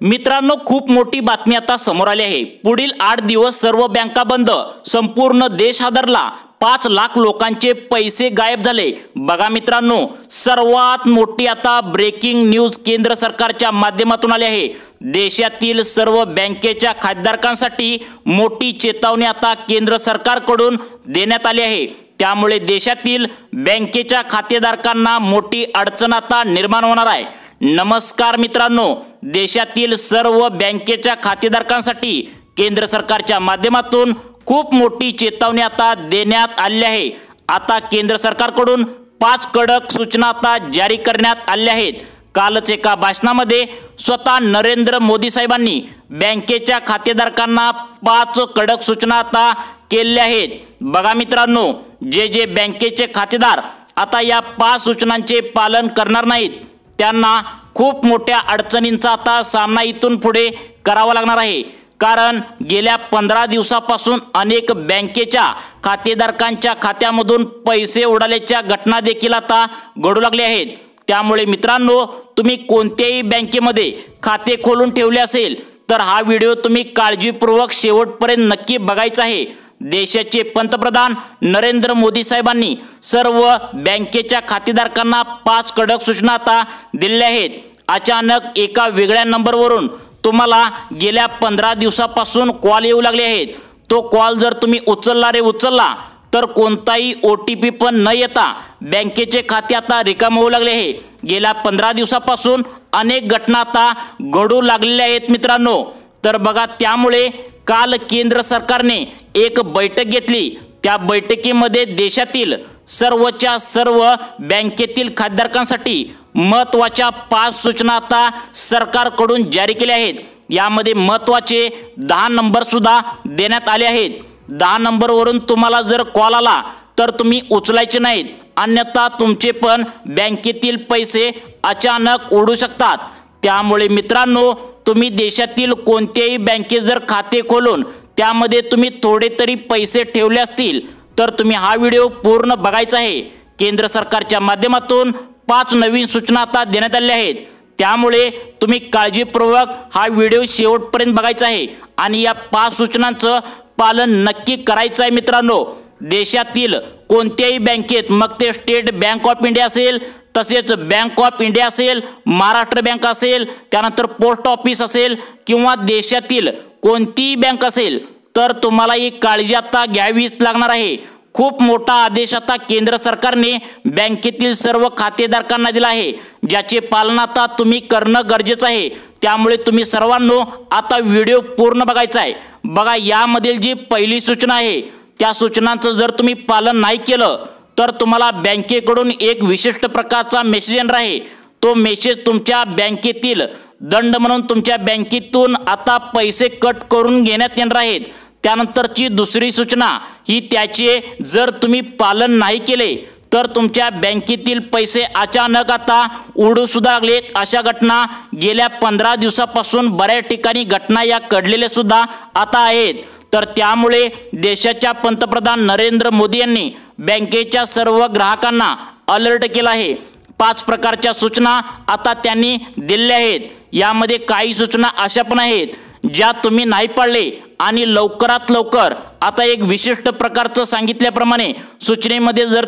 मित्रांनो, खूप मोठी बातमी आता समोर आली आहे। पुढील 8 दिवस सर्व बँका बंद, संपूर्ण देश हादरला, 5 लाख लोकांचे पैसे गायब झाले। बघा मित्रांनो, सर्वात मोठी आता ब्रेकिंग न्यूज केंद्र सरकारच्या माध्यमातून आली आहे। देशातील सर्व बँकेच्या खातेधारकांसाठी मोठी चेतावणी आता केंद्र सरकारकडून देण्यात आली आहे। त्यामुळे देशातील बँकेच्या खातेधारकांना मोठी अडचण आता निर्माण होणार आहे। नमस्कार मित्रांनो, देशातील सर्व बँकेच्या खातेधारकांसाठी केंद्र सरकारच्या माध्यमातून खूप मोठी चेतावणी आता देण्यात आली आहे। आता केंद्र सरकारकडून 5 कडक सूचना आता जारी करण्यात आल्या आहेत। कालच एका भाषणामध्ये स्वतः नरेंद्र मोदी साहेबांनी बँकेच्या खातेधारकांना 5 कडक सूचना आता केल्या आहेत। बघा मित्रांनो, जे बँकेचे खातेदार आता या 5 सूचनांचे पालन करणार नाहीत त्यांना खूप मोठ्या अडचणींचा आता सामना इथून पुढे करावा लागणार आहे। कारण गेल्या 15 दिवसापासून अनेक बँकेच्या खातेधारकांच्या खात्यामधून पैसे उडाल्याच्या घटना देखील आता घडू लागल्या आहेत। त्यामुळे मित्रांनो, तुम्ही कोणत्याही बँकेमध्ये खाते खोलून ठेवले असेल तर हा व्हिडिओ तुम्ही काळजीपूर्वक शेवटपर्यंत नक्की बघायचा आहे। देशाचे पंतप्रधान नरेंद्र मोदी साहेबांनी सर्व बँकेच्या खातेधारकांना 5 कडक सूचना आता दिल्या आहेत। अचानक एका वेगळ्या नंबरवरून तुम्हाला गेल्या 15 दिवसापासून कॉल येऊ लागले आहेत। तो कॉल जर तुम्ही उचलला तर कोणताही OTP पण न येता बँकेचे खाते आता रिकामे होऊ लागले आहे। गेल्या 15 दिवसापासून अनेक घटना आता घडू लागलेल्या आहेत मित्रांनो। तर बघा, त्यामुळे काल केंद्र सरकारने एक बैठक घेतली। त्या बैठकीमध्ये देशातील सर्वच्या सर्व बँकेतील खातेधारकांसाठी महत्त्वाच्या 5 सूचना आता सरकारकडून जारी केल्या आहेत। यामध्ये महत्त्वाचे 10 नंबर सुद्धा देण्यात आले आहेत। 10 नंबरवरून तुम्हाला जर कॉल आला तर तुम्ही उचलायचे नाहीत, अन्यथा तुमचे पण बँकेतील पैसे अचानक उडू शकतात। त्यामुळे मित्रांनो, तुम्ही देशातील कोणत्याही बँकेत जर खाते खोलून त्यामध्ये तुम्ही थोडे तरी पैसे ठेवले असतील तर तुम्ही हा व्हिडिओ पूर्ण बघायचा आहे। केंद्र सरकारच्या माध्यमातून 5 नवीन सूचना आता देण्यात आल्या आहेत। त्यामुळे तुम्ही काळजीपूर्वक हा व्हिडिओ शेवटपर्यंत बघायचा आहे आणि या 5 सूचनांचं पालन नक्की करायचं आहे मित्रांनो। देशातील कोणत्याही बँकेत, मग ते स्टेट बँक ऑफ इंडिया असेल, तसेच बँक ऑफ इंडिया असेल, महाराष्ट्र बँक असेल, त्यानंतर पोस्ट ऑफिस असेल किंवा देशातील कोणतीही बँक असेल, तर तुम्हाला ही काळजी आता घ्यावीच लागणार आहे। खूप मोठा आदेश आता केंद्र सरकारने बँकेतील सर्व खातेधारकांना दिला आहे, ज्याचे पालन आता तुम्ही करणं गरजेचं आहे। त्यामुळे तुम्ही सर्वांनो आता व्हिडिओ पूर्ण बघायचा आहे। बघा, यामधील जी पहिली सूचना आहे त्या सूचनांचं जर तुम्ही पालन नाही केलं तर तुम्हाला बँकेकडून एक विशिष्ट प्रकारचा मेसेज येणार आहे। तो मेसेज तुमच्या बँकेतील दंड म्हणून तुमच्या बँकेतून आता पैसे कट करून घेण्यात येणार आहेत। त्यानंतरची दुसरी सूचना ही त्याचे जर तुम्ही पालन नाही केले तर तुमच्या बँकेतील पैसे अचानक आता उडू सुद्धा लागलेत। अशा घटना गेल्या 15 दिवसापासून बऱ्याच ठिकाणी घटना या घडलेल्या सुद्धा आता आहेत। तर त्यामुळे देशाच्या पंतप्रधान नरेंद्र मोदी यांनी बँकेच्या सर्व ग्राहकांना अलर्ट केला आहे। 5 प्रकारच्या सूचना आता त्यांनी दिल्या आहेत। यामध्ये काही सूचना अशा पण आहेत ज्या तुम्ही नाही पाळले आणि लवकरात लवकर आता एक विशिष्ट प्रकारचं सांगितल्याप्रमाणे सूचनेमध्ये जर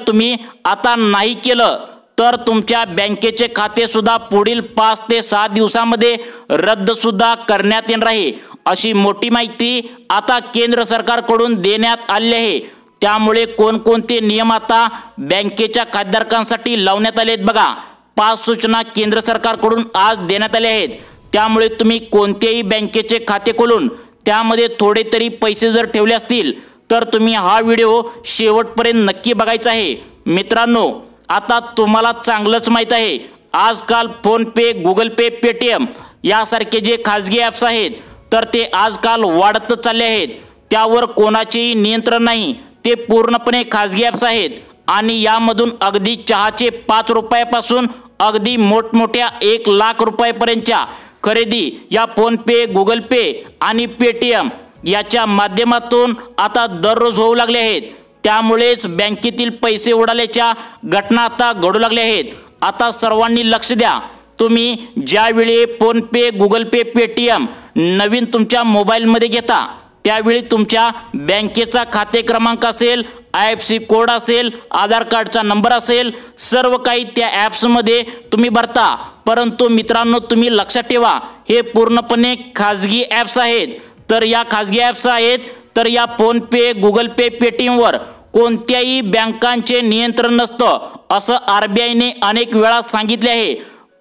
तुम्ही आता नाही केलं तर तुमच्या बँकेचे खाते सुद्धा पुढील 5 ते 6 दिवसामध्ये रद्द सुद्धा करण्यात येणार आहे। अशी मोठी माहिती आता केंद्र सरकारकडून देण्यात आली आहे। त्यामुळे कोणकोणते नियम आता बँकेच्या खातेधारकांसाठी लावण्यात आले आहेत बघा। 5 सूचना केंद्र सरकारकडून आज देण्यात आल्या आहेत। त्यामुळे तुम्ही कोणत्याही बँकेचे खाते खोलून त्यामध्ये थोडे तरी पैसे जर ठेवले असतील तर तुम्ही हा व्हिडिओ शेवटपर्यंत नक्की बघायचा आहे। मित्रांनो, आता तुम्हाला चांगलंच माहीत आहे, आजकाल फोनपे, गुगल पे, पेटीएम यासारखे जे खाजगी ॲप्स आहेत तर ते आजकाल वाढतच चालले आहेत। त्यावर कोणाचेही नियंत्रण नाही, ते पूर्णपणे खाजगी ॲप्स आहेत आणि यामधून अगदी चहाचे 5 रुपयापासून अगदी मोठमोठ्या 1 लाख रुपयापर्यंतच्या खरेदी या फोनपे, गुगल पे आणि पेटीएम याच्या माध्यमातून आता दररोज होऊ लागले आहेत। त्यामुळेच बँकेतील पैसे उडाल्याच्या घटना आता घडू लागल्या आहेत। आता सर्वांनी लक्ष द्या, तुम्ही ज्यावेळी फोन पे, गुगल पे, पेटीएम नवीन तुमच्या मोबाईलमध्ये घेता त्यावेळी तुमच्या बँकेचा खाते क्रमांक असेल, IFSC कोड असेल, आधार कार्डचा नंबर असेल, सर्व काही त्या ॲप्समध्ये तुम्ही भरता। परंतु मित्रांनो तुम्ही लक्षात ठेवा हे पूर्णपणे खाजगी ॲप्स आहेत। तर या खाजगी ॲप्स आहेत तर या फोन पे, गुगल पे, पेटीएमवर कोणत्याही बँकांचे नियंत्रण नसतं असं RBIने अनेक वेळा सांगितले आहे।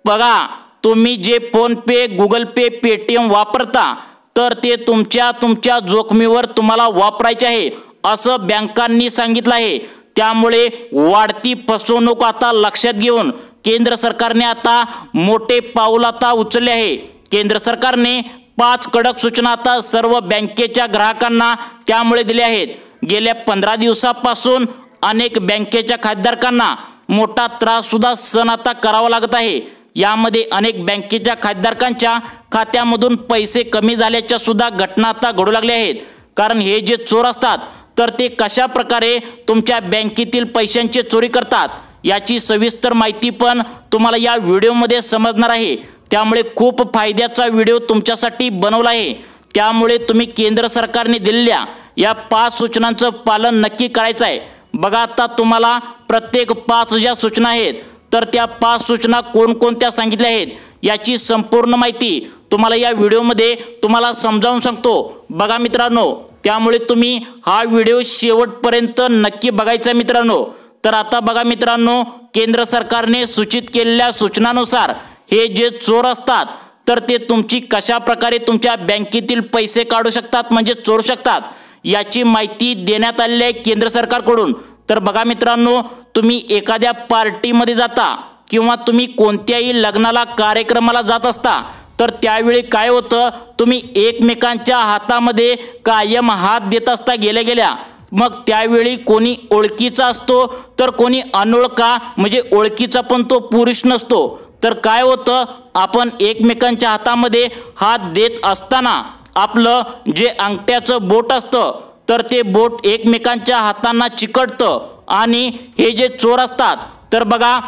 बघा तुम्ही जे फोन पे, गुगल पे, पेटीएम वापरता तर ते तुमच्या जोखमीवर तुम्हाला वापरायचे आहे असं बँकांनी सांगितलं आहे। त्यामुळे वाढती फसवणूक आता लक्षात घेऊन केंद्र सरकारने आता मोठे पाऊल आता उचलले आहे। केंद्र सरकारने 5 कडक सूचना आता सर्व बँकेच्या ग्राहकांना त्यामुळे दिल्या आहेत। गेल्या 15 दिवसापासून अनेक बँकेच्या खातेधारकांना मोठा त्रास सुद्धा सहन आता करावा लागत आहे। यामध्ये अनेक बँकेच्या खातेधारकांच्या खात्यामधून पैसे कमी झाल्याच्या सुद्धा घटना आता घडू लागल्या आहेत। कारण हे जे चोर असतात तर ते कशा प्रकारे तुमच्या बँकेतील पैशांची चोरी करतात याची सविस्तर माहिती पण तुम्हाला या व्हिडिओमध्ये समजणार आहे। त्यामुळे खूप फायद्याचा व्हिडिओ तुमच्यासाठी बनवला आहे। त्यामुळे तुम्ही केंद्र सरकारने दिलेल्या या 5 सूचनांचं पालन नक्की करायचं आहे। बघा आता तुम्हाला प्रत्येक 5 ज्या सूचना आहेत तर त्या 5 सूचना कोणकोणत्या सांगितल्या आहेत याची संपूर्ण माहिती तुम्हाला या व्हिडिओमध्ये तुम्हाला समजावून सांगतो। बघा मित्रांनो त्यामुळे तुम्ही हा व्हिडिओ शेवटपर्यंत नक्की बघायचा मित्रांनो। तर आता बघा मित्रांनो केंद्र सरकारने सूचित केलेल्या सूचनानुसार हे जे चोर असतात तर ते तुमची कशा प्रकारे तुमच्या बँकेतील पैसे काढू शकतात म्हणजे चोरू शकतात याची माहिती देण्यात आलेली आहे केंद्र सरकारकडून। तर बघा मित्रांनो तुम्ही एखाद्या पार्टीमध्ये जाता किंवा तुम्ही कोणत्याही लग्नाला कार्यक्रमाला जात असता तर त्यावेळी काय होतं तुम्ही एकमेकांच्या हातामध्ये कायम हात देत असता गेल्या मग त्यावेळी कोणी ओळखीचा असतो तर कोणी अनोळखा म्हणजे ओळखीचा पण तो पुरुष नसतो। तर काय होतं आपण एकमेकांच्या हातामध्ये हात देत असताना आपलं जे अंगठ्याचं बोट असतं तर ते बोट एकमेकांच्या हातांना चिकटतं आणि हे जे चोर असतात तर बघा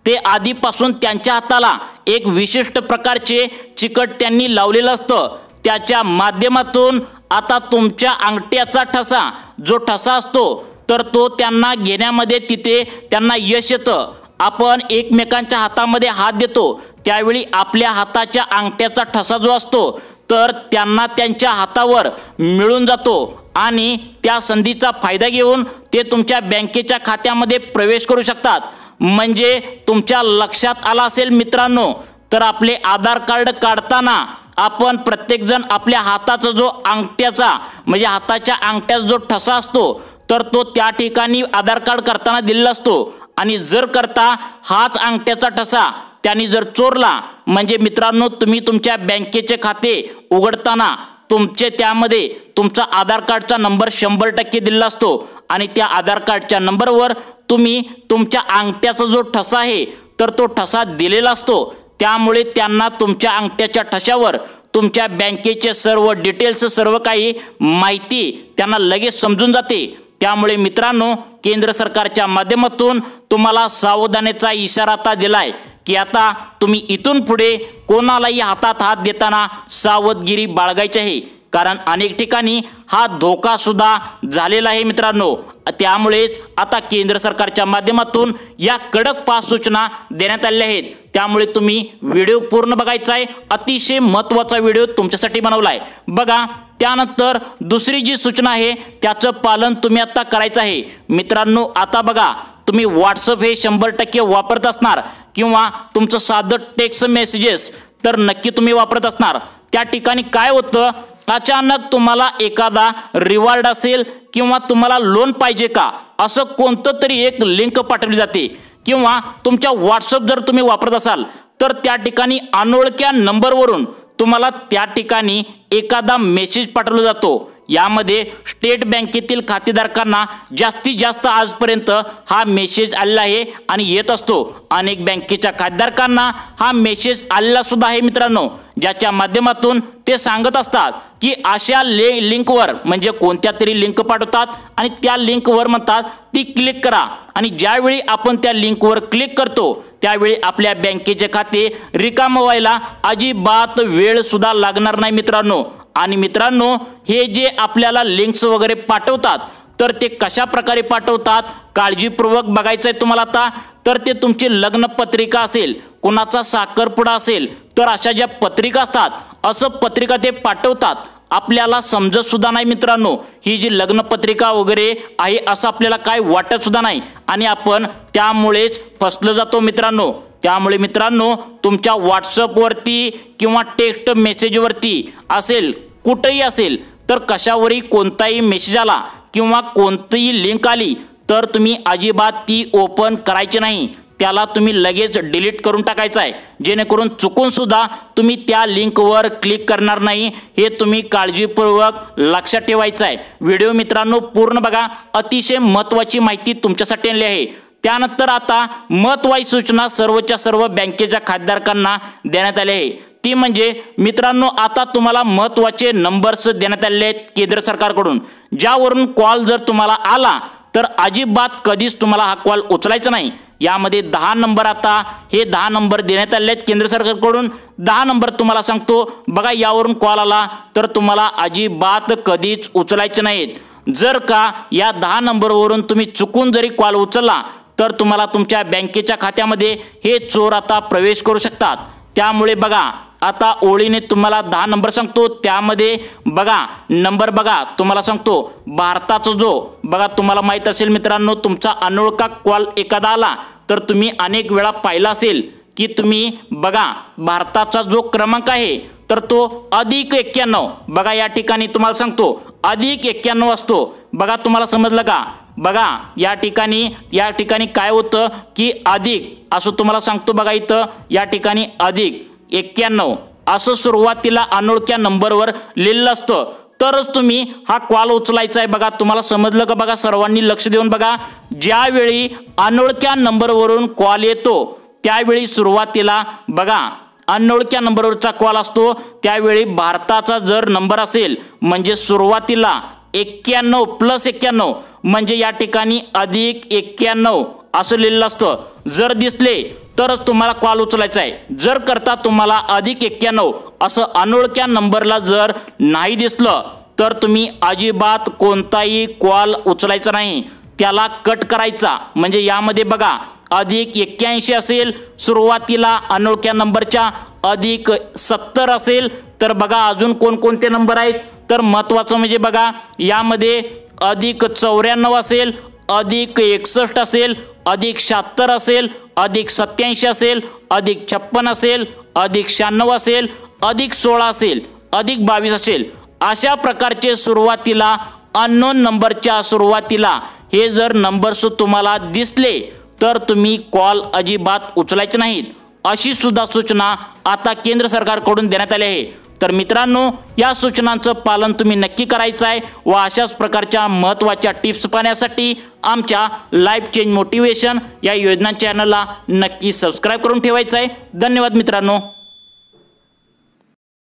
ते आधीपासून त्यांच्या हाताला एक विशिष्ट प्रकारचे चिकट त्यांनी लावलेलं असतं। त्याच्या माध्यमातून आता तुमच्या अंगठ्याचा ठसा जो ठसा असतो तर तो त्यांना घेण्यामध्ये तिथे त्यांना यश येतं। आपण एकमेकांच्या हातामध्ये हात देतो त्यावेळी आपल्या हाताच्या अंगठ्याचा ठसा जो असतो तर त्यांना त्यांच्या हातावर मिळून जातो आणि त्या संधीचा फायदा घेऊन ते तुमच्या बँकेच्या खात्यामध्ये प्रवेश करू शकतात। म्हणजे तुमच्या लक्षात आला असेल मित्रांनो तर आपले आधार कार्ड काढताना आपण प्रत्येकजण आपल्या हाताचा जो अंगठ्याचा म्हणजे हाताच्या अंगठ्याचा जो ठसा असतो तर तो त्या ठिकाणी आधार कार्ड करताना दिलेला असतो आणि जर करता हाच अंगठ्याचा ठसा त्यांनी जर चोरला म्हणजे मित्रांनो तुम्ही तुमच्या बँकेचे खाते उघडताना तुमचे त्यामध्ये तुमचा आधार कार्डचा नंबर 100% दिलेला असतो आणि त्या आधार कार्डच्या नंबरवर तुम्ही तुमच्या अंगठ्याचा जो ठसा आहे तर तो ठसा दिलेला असतो। त्यामुळे त्यांना तुमच्या अंगठ्याच्या ठशावर तुमच्या बँकेचे सर्व डिटेल्स सर्व काही माहिती त्यांना लगेच समजून जाते। त्यामुळे मित्रांनो केंद्र सरकारच्या माध्यमातून तुम्हाला सावधानीचा इशारा आता दिलाय की आता तुम्ही इथून पुढे कोणालाही हातात हात देताना सावधगिरी बाळगायची आहे। कारण अनेक ठिकाणी हा धोका सुद्धा झालेला आहे मित्रांनो। त्यामुळेच आता केंद्र सरकारच्या माध्यमातून या कडक 5 सूचना देण्यात आलेल्या आहेत। त्यामुळे तुम्ही व्हिडिओ पूर्ण बघायचा आहे। अतिशय महत्त्वाचा व्हिडिओ तुमच्यासाठी बनवलाय। बघा त्यानंतर दुसरी जी सूचना आहे त्याचं पालन तुम्ही आता करायचं आहे मित्रांनो। आता बघा तुम्ही WhatsApp हे 100% वापरत असणार किंवा तुमचं साधं टेक्स्ट मेसेजेस तर नक्की तुम्ही वापरत असणार। त्या ठिकाणी काय होतं अचानक तुम्हाला एखादा रिवॉर्ड असेल किंवा तुम्हाला लोन पाहिजे का असं कोणतं तरी एक लिंक पाठवली जाते किंवा तुमच्या WhatsApp जर तुम्ही वापरत असाल तर त्या ठिकाणी अनोळख्या नंबरवरून तुम्हाला त्या ठिकाणी एखादा मेसेज पाठवला जातो। यामध्ये स्टेट बँकेतील खातेधारकांना जास्तीत जास्त आजपर्यंत हा मेसेज आलेला आहे आणि येत असतो। अनेक बँकेच्या खातेधारकांना हा मेसेज आलेला सुद्धा आहे मित्रांनो ज्याच्या माध्यमातून ते ते सांगत असतात की अशा लिंकवर म्हणजे कोणत्या तरी लिंक पाठवतात आणि त्या लिंकवर म्हणतात ती क्लिक करा आणि ज्यावेळी आपण त्या लिंकवर क्लिक करतो त्यावेळी आपल्या बँकेचे खाते रिकामं व्हायला अजिबात वेळ सुद्धा लागणार नाही मित्रांनो। आणि मित्रांनो हे जे आपल्याला लिंक्स वगैरे पाठवतात तर ते कशा प्रकारे पाठवतात काळजीपूर्वक बघायचंय तुम्हाला आता। तर ते तुमची लग्न पत्रिका असेल, कोणाचा साखरपुडा असेल तर अशा ज्या पत्रिका असतात असं पत्रिका ते पाठवतात। आपल्याला समजत सुद्धा नाही मित्रांनो ही जी लग्न पत्रिका वगैरे आहे असं आपल्याला काय वाटत सुद्धा नाही आणि आपण त्यामुळेच फसलो जातो मित्रांनो। त्यामुळे मित्रांनो तुमच्या व्हॉट्सअपवरती किंवा टेक्स्ट मेसेजवरती असेल कुठेही असेल तर कशावरही कोणताही मेसेज आला किंवा कोणतीही लिंक आली तर तुम्ही अजिबात ती ओपन करायची नाही, त्याला तुम्ही लगेच डिलीट करून टाकायचं आहे जेणेकरून चुकून सुद्धा तुम्ही त्या लिंकवर क्लिक करणार नाही। हे तुम्ही काळजीपूर्वक लक्षात ठेवायचं आहे। व्हिडिओ मित्रांनो पूर्ण बघा, अतिशय महत्त्वाची माहिती तुमच्यासाठी आणली आहे। त्यानंतर आता महत्त्वाची सूचना सर्वच्या सर्व बँकेच्या खातेधारकांना देण्यात आली आहे ती म्हणजे मित्रांनो आता तुम्हाला महत्त्वाचे नंबर्स देण्यात आले आहेत केंद्र सरकारकडून, ज्यावरून कॉल जर तुम्हाला आला तर अजिबात कधीच तुम्हाला हा कॉल उचलायचा नाही। यामध्ये 10 नंबर आता हे 10 नंबर देण्यात आले आहेत केंद्र सरकारकडून। 10 नंबर तुम्हाला सांगतो बघा, यावरून कॉल आला तर तुम्हाला अजिबात कधीच उचलायचे नाहीत। जर का या 10 नंबरवरून तुम्ही चुकून जरी कॉल उचलला तर तुम्हाला तुमच्या बँकेच्या खात्यामध्ये हे चोर आता प्रवेश करू शकतात। त्यामुळे बघा आता ओळीने तुम्हाला 10 नंबर सांगतो, त्यामध्ये बघा नंबर बघा तुम्हाला सांगतो भारताचा जो बघा तुम्हाला माहित असेल मित्रांनो तुमचा अनोळखा कॉल एखादा आला तर तुम्ही अनेक वेळा पाहिला असेल की तुम्ही बघा भारताचा जो क्रमांक आहे तर तो +91 बघा या ठिकाणी तुम्हाला सांगतो +91 असतो। बघा तुम्हाला समजलं का? बघा या ठिकाणी काय होतं की अधिक असं तुम्हाला सांगतो बघा इथं या ठिकाणी +91 असं सुरुवातीला अनोळख्या नंबरवर लिहिलं असतं तरच तुम्ही हा कॉल उचलायचा आहे। बघा तुम्हाला समजलं का? बघा सर्वांनी लक्ष देऊन बघा, ज्यावेळी अनोळख्या नंबरवरून कॉल येतो त्यावेळी सुरुवातीला बघा अनोळख्या नंबरवरचा कॉल असतो त्यावेळी भारताचा जर नंबर असेल म्हणजे सुरुवातीला 91 + 91 म्हणजे या ठिकाणी +91 असं लिहिलं असतं। जर दिसले तरच तुम्हाला कॉल उचलायचा आहे। जर करता तुम्हाला +91 असं अनोळख्या नंबरला जर नाही दिसलं तर तुम्ही अजिबात कोणताही कॉल उचलायचा नाही, त्याला कट करायचा। म्हणजे यामध्ये बघा +81 असेल सुरुवातीला अनोळख्या नंबरच्या, +70 असेल तर बघा अजून कोणकोणते नंबर आहेत तर महत्त्वाचं म्हणजे बघा यामध्ये +94 असेल, +61 असेल, +76 असेल, +87 असेल, +56 असेल, +96 असेल, +16 असेल, +22 असेल। अशा प्रकारचे सुरुवातीला अननोन नंबरच्या सुरुवातीला हे जर नंबर्स तुम्हाला दिसले तर तुम्ही कॉल अजिबात उचलायचे नाहीत, अशी सुद्धा सूचना आता केंद्र सरकारकडून देण्यात आली आहे। तर मित्रांनो या सूचनांचं पालन तुम्ही नक्की करायचं आहे व अशाच प्रकारच्या महत्त्वाच्या टिप्स पाहण्यासाठी आमच्या लाईफ चेंज मोटिवेशन या योजना चॅनलला नक्की सबस्क्राईब करून ठेवायचं आहे। धन्यवाद मित्रांनो।